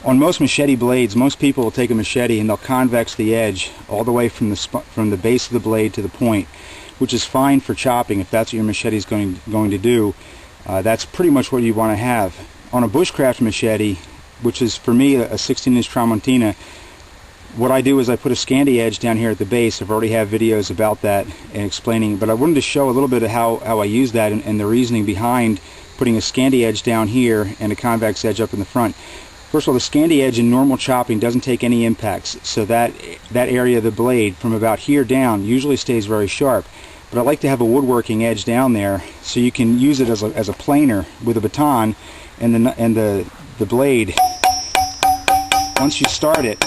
On most machete blades, most people will take a machete and they'll convex the edge all the way from the base of the blade to the point, which is fine for chopping if that's what your machete is going to do. That's pretty much what you want to have. On a bushcraft machete, which is for me a 16-inch Tramontina, what I do is I put a scandi edge down here at the base. I've already have videos about that and explaining, but I wanted to show a little bit of how I use that and the reasoning behind putting a scandi edge down here and a convex edge up in the front. First of all, the scandi edge in normal chopping doesn't take any impacts, so that area of the blade from about here down usually stays very sharp. But I like to have a woodworking edge down there so you can use it as a planer with a baton, and the blade, once you start it,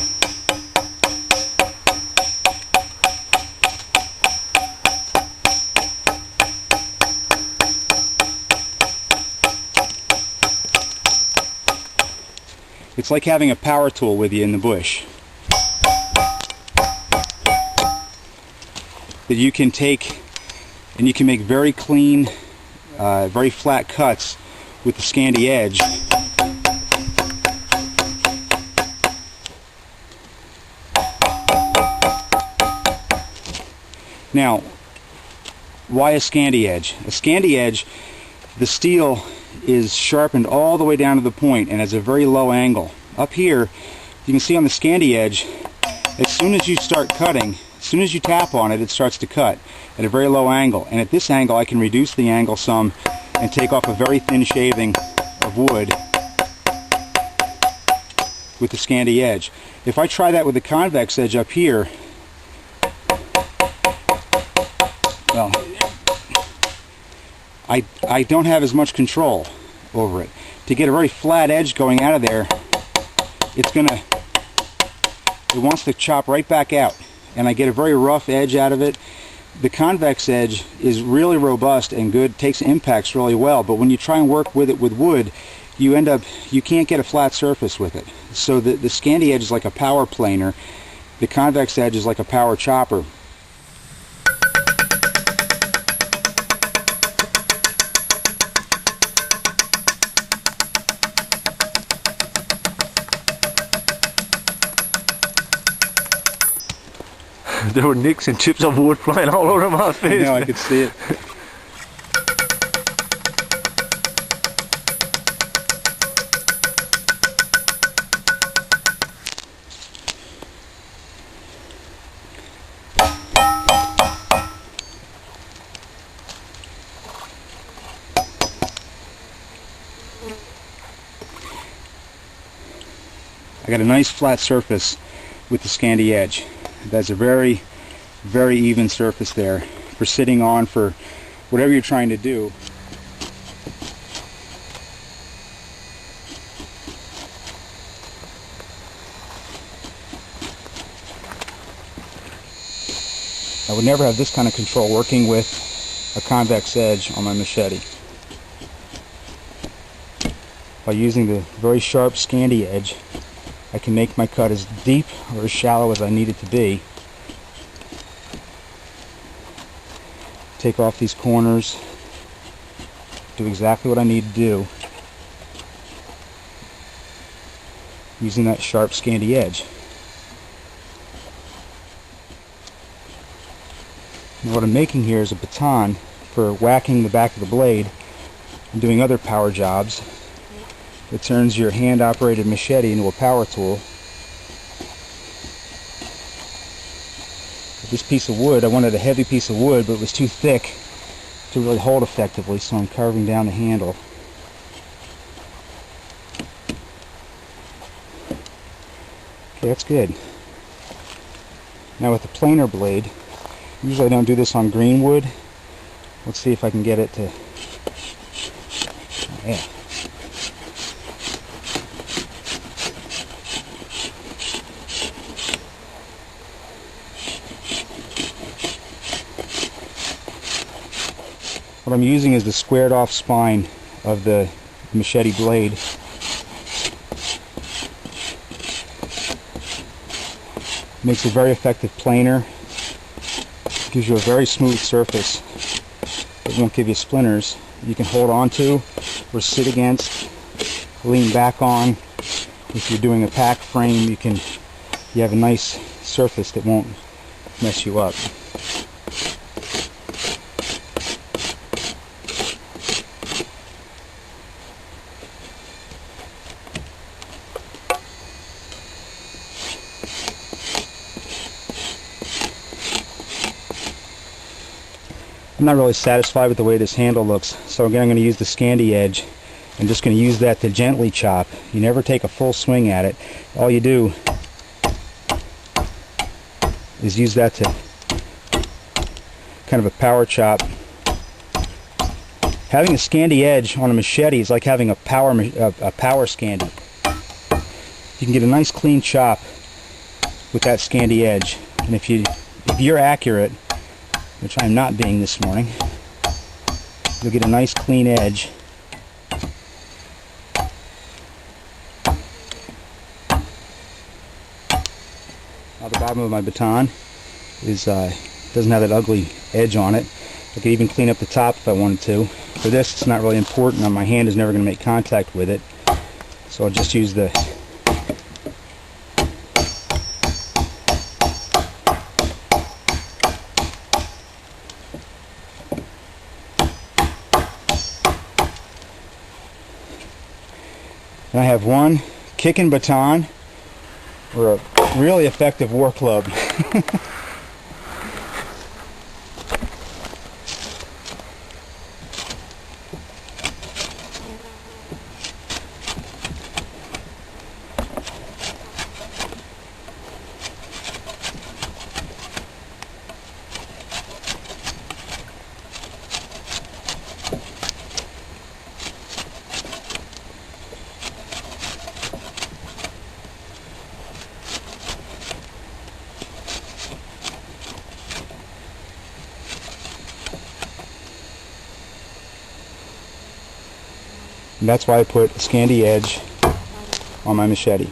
it's like having a power tool with you in the bush that you can take, and you can make very clean, very flat cuts with the scandi edge. Now, why a scandi edge? A scandi edge, the steel is sharpened all the way down to the point and has a very low angle. Up here, you can see on the scandi edge, as soon as you start cutting, as soon as you tap on it, it starts to cut at a very low angle. And at this angle, I can reduce the angle some and take off a very thin shaving of wood with the scandi edge. If I try that with the convex edge up here, well, I don't have as much control over it. To get a very flat edge going out of there, it wants to chop right back out, and I get a very rough edge out of it. The convex edge is really robust and good, takes impacts really well, but when you try and work with it with wood, you can't get a flat surface with it. So the scandi edge is like a power planer, the convex edge is like a power chopper. There were nicks and chips of wood flying all over my face. I know, I could see it. I got a nice flat surface with the scandi edge. That's a very, very even surface there for sitting on for whatever you're trying to do. I would never have this kind of control working with a convex edge on my machete. By using the very sharp scandi edge, I can make my cut as deep or as shallow as I need it to be. Take off these corners, do exactly what I need to do using that sharp scandi edge. Now what I'm making here is a baton for whacking the back of the blade and doing other power jobs. It turns your hand-operated machete into a power tool. This piece of wood, I wanted a heavy piece of wood, but it was too thick to really hold effectively, so I'm carving down the handle. Okay, that's good. Now with the planer blade, usually I don't do this on green wood. Let's see if I can get it to... Yeah. What I'm using is the squared off spine of the machete blade. Makes a very effective planer. Gives you a very smooth surface. It won't give you splinters. You can hold on to or sit against, lean back on, if you're doing a pack frame, you have a nice surface that won't mess you up. I'm not really satisfied with the way this handle looks, so again I'm going to use the scandi edge. I'm just going to use that to gently chop. You never take a full swing at it. All you do is use that to kind of a power chop. Having a scandi edge on a machete is like having a power scandi. You can get a nice clean chop with that scandi edge, and if you're accurate, which I'm not being this morning, you'll get a nice clean edge. Now the bottom of my baton doesn't have that ugly edge on it. I could even clean up the top if I wanted to. For this, it's not really important. My hand is never going to make contact with it, so I'll just use the and I have one kicking baton, or a really effective war club. And that's why I put a scandi edge on my machete.